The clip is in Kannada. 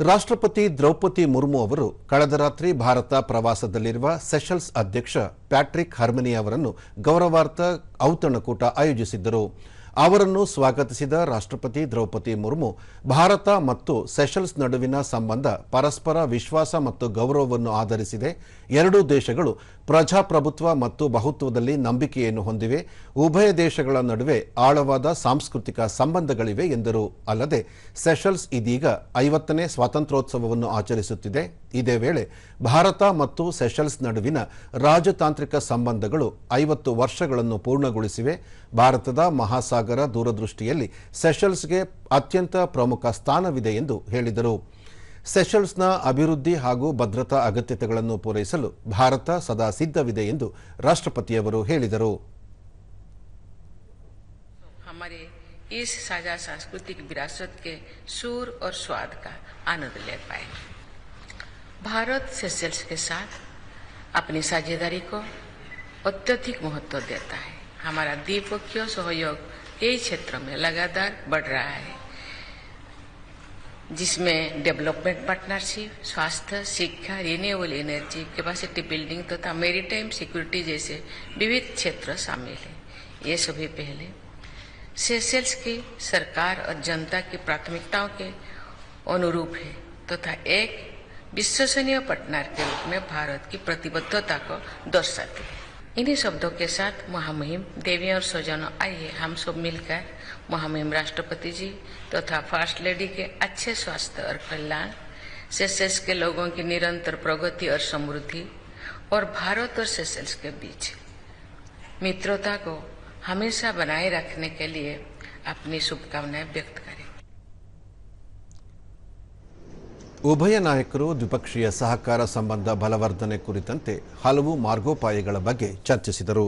ರಾಷ್ಟ್ರಪತಿ ದ್ರೌಪದಿ ಮುರ್ಮು ಅವರು ಕಳೆದ ರಾತ್ರಿ ಭಾರತ ಪ್ರವಾಸದಲ್ಲಿರುವ ಸೆಷಲ್ಸ್ ಅಧ್ಯಕ್ಷ ಪ್ಯಾಟ್ರಿಕ್ ಹರ್ಮನಿ ಅವರನ್ನು ಗೌರವಾರ್ಥ ಔತಣಕೂಟ ಆಯೋಜಿಸಿದ್ದರು. ಅವರನ್ನು ಸ್ವಾಗತಿಸಿದ ರಾಷ್ಟ್ರಪತಿ ದ್ರೌಪದಿ ಮುರ್ಮು ಭಾರತ ಮತ್ತು ಸೆಷಲ್ಸ್ ನಡುವಿನ ಸಂಬಂಧ ಪರಸ್ಪರ ವಿಶ್ವಾಸ ಮತ್ತು ಗೌರವವನ್ನು ಆಧರಿಸಿದೆ. ಎರಡೂ ದೇಶಗಳು ಪ್ರಜಾಪ್ರಭುತ್ವ ಮತ್ತು ಬಹುತ್ವದಲ್ಲಿ ನಂಬಿಕೆಯನ್ನು ಹೊಂದಿವೆ. ಉಭಯ ದೇಶಗಳ ನಡುವೆ ಆಳವಾದ ಸಾಂಸ್ಕೃತಿಕ ಸಂಬಂಧಗಳಿವೆ ಎಂದರು. ಅಲ್ಲದೆ ಸೆಷಲ್ಸ್ ಇದೀಗ 50ನೇ ಸ್ವಾತಂತ್ರ್ಯೋತ್ಸವವನ್ನು ಆಚರಿಸುತ್ತಿದೆ. ಇದೇ ವೇಳೆ ಭಾರತ ಮತ್ತು ಸೆಷಲ್ಸ್ ನಡುವಿನ ರಾಜತಾಂತ್ರಿಕ ಸಂಬಂಧಗಳು 50 ವರ್ಷಗಳನ್ನು ಪೂರ್ಣಗೊಳಿಸಿವೆ. ಭಾರತದ ಮಹಾಸಾಗರ ದೂರದೃಷ್ಟಿಯಲ್ಲಿ ಸೆಷಲ್ಸ್ಗೆ ಅತ್ಯಂತ ಪ್ರಮುಖ ಸ್ಥಾನವಿದೆ ಎಂದು ಹೇಳಿದರು. ಸೆಷಲ್ಸ್ನ ಅಭಿವೃದ್ಧಿ ಹಾಗೂ ಭದ್ರತಾ ಅಗತ್ಯತೆಗಳನ್ನು ಪೂರೈಸಲು ಭಾರತ ಸದಾ ಸಿದ್ಧವಿದೆ ಎಂದು ರಾಷ್ಟ್ರಪತಿಯವರು ಹೇಳಿದರು. हमारे इस साझा सांस्कृतिक विरासत के सूर और स्वाद का आनंद ले पाए. भारत सेशल्स के साथ अपनी साझेदारी को अत्यधिक महत्व देता है. हमारा द्विपक्षीय सहयोग कई क्षेत्रों में लगातार बढ़ रहा है, जिसमें डेवलपमेंट पार्टनरशिप, स्वास्थ्य, शिक्षा, रिन्यूएबल एनर्जी, कैपेसिटी बिल्डिंग तथा मैरीटाइम सिक्योरिटी जैसे विविध क्षेत्र शामिल हैं. ये सभी पहले सेशल्स की सरकार और जनता की प्राथमिकताओं के अनुरूप है तथा एक विश्वसनीय पार्टनर के रूप में भारत की प्रतिबद्धता को दर्शाती है. इन्हीं शब्दों के साथ महामहिम देवी और स्वजनों, आइए हम सब मिलकर महामहिम राष्ट्रपति जी तथा फर्स्ट लेडी के अच्छे स्वास्थ्य और कल्याण, सेशल्स के लोगों की निरंतर प्रगति और समृद्धि और भारत और सेशल्स के बीच मित्रता को हमेशा बनाए रखने के लिए अपनी शुभकामनाएं व्यक्त करें. ಉಭಯ ನಾಯಕರು ದ್ವಿಪಕ್ಷೀಯ ಸಹಕಾರ ಸಂಬಂಧ ಬಲವರ್ಧನೆ ಕುರಿತಂತೆ ಹಲವು ಮಾರ್ಗೋಪಾಯಗಳ ಬಗ್ಗೆ ಚರ್ಚಿಸಿದರು.